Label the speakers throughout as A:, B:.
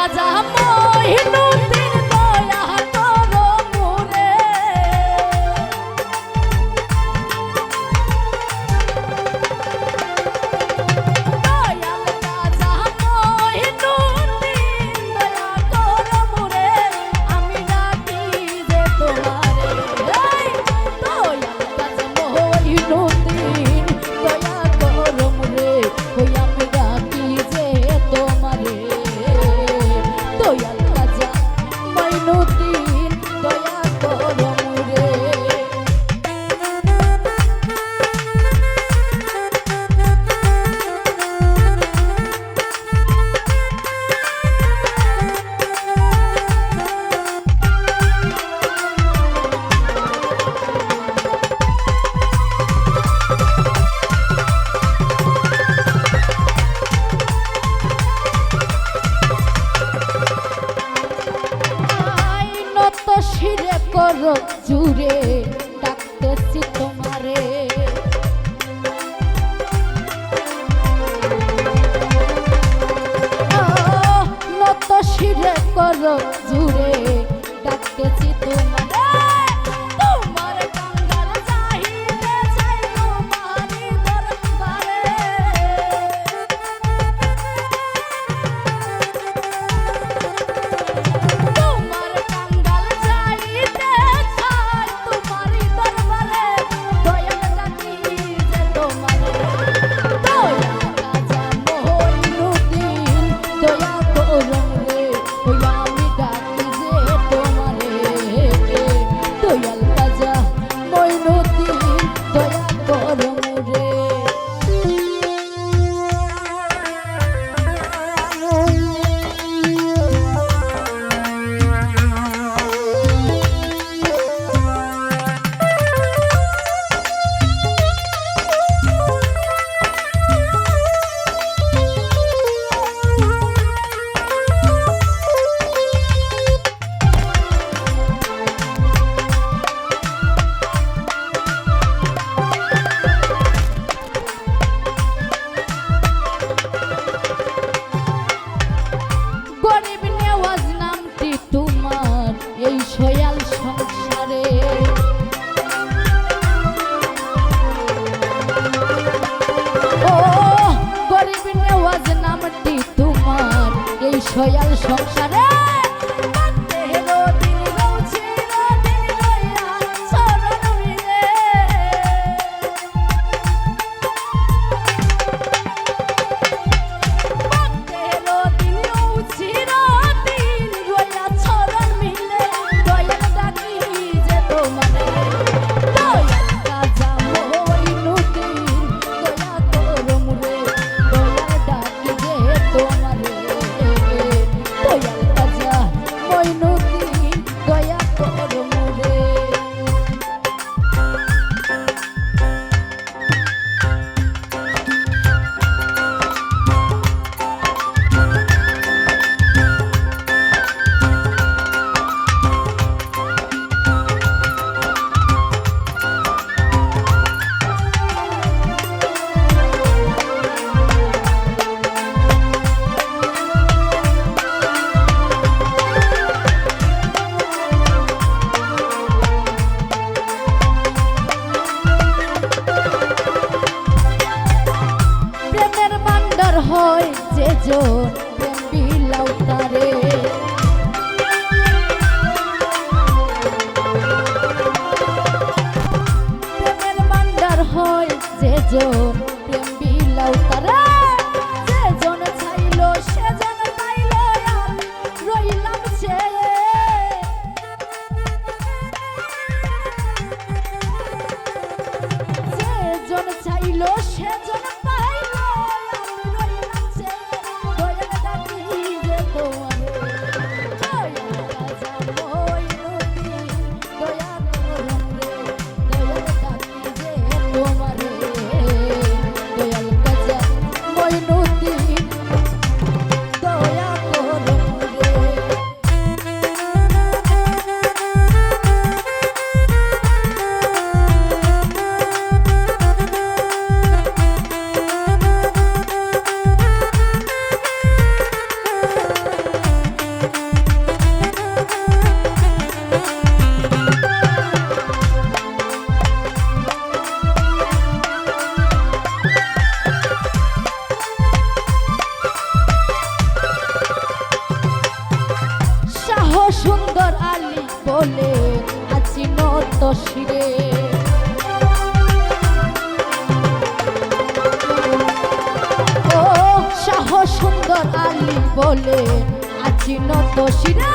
A: কাজা মইনুদ্দিন দয়া করো মোরে দয়াল কাজা মইনুদ্দিন দয়া করো মোরে আমি ডাকি যে তোমারে দয়াল কাজা মইনুদ্দিন দয়া করো মোরে ওই আমি ডাকি যে তোমারে দয়াল কাজা মইনুদ্দিন দয়া করো মোরে শিরে করো জুড়ে ডাকতেছি তোমারে নত শিরে করো জুড়ে ডাকতেছি তোমারে তোমার কাঙ্গাল চাহিতে চাই তোমারি দরবারে তোমার কাঙ্গাল চাইতে চাই তোমারি দরবারে দয়াল ডাকি যে তোমারে দয়াল কাজা মইনুদ্দিন দয়া করো রে ওই আমি ডাকি যে তোমারে দয়াল কাজা মইনুদ্দিন দয়া করো রে গরিব নেওয়াজ নামটি তোমার এই সয়াল সংসারে ও গরিব নেওয়াজ নামটি তোমার এই সয়াল সংসারে হয় যে জন প্রেম বিলাও তারে প্রেমের ভান্ডার হয় যে জন প্রেম বিলাও তারে যে জন চাইল সে জন পাইল আর রইলাম ছেড়ে যে জন চাইল সে জন পাইল তোমারে বলে আছি নত শিরে। ও শাহ সুন্দর আলী বলে আছি নত শিরে।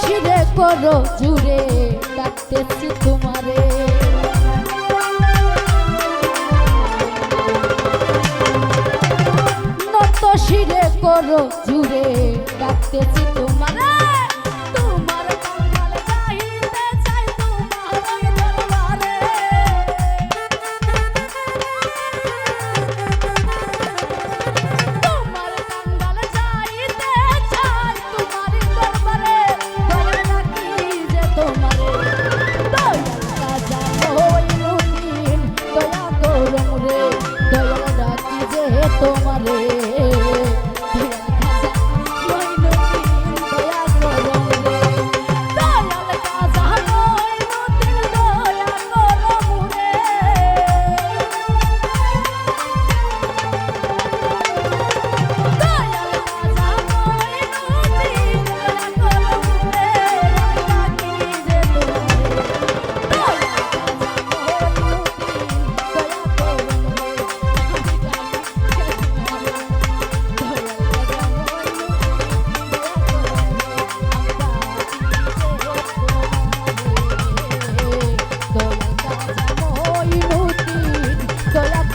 A: শিরে করো জুড়ে ডাকতেছি তোমারে। নত শিরে করো জুড়ে ডাকতেছি তোমারে। তোমার কাঙ্গাল চাইতে চাই তোমার দরবারে। তোমার কাঙ্গাল চাইতে চাই তোমার দরবারে। তোমারে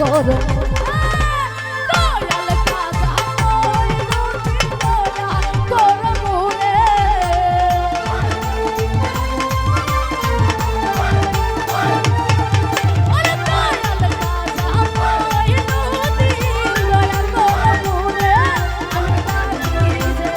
A: করো দয়াল খাজা মঈনুদ্দিন দয়া করো মুরে। ওরে দয়াল খাজা মঈনুদ্দিন দয়া করো মুরে। আমি ডাকি যে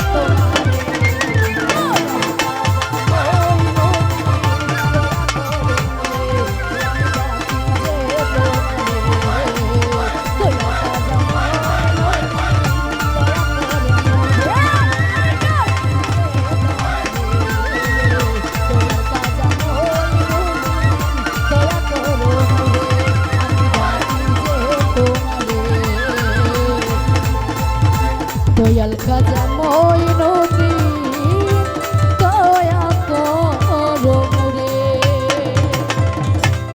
A: দয়াল খাজা মঈনুদ্দিন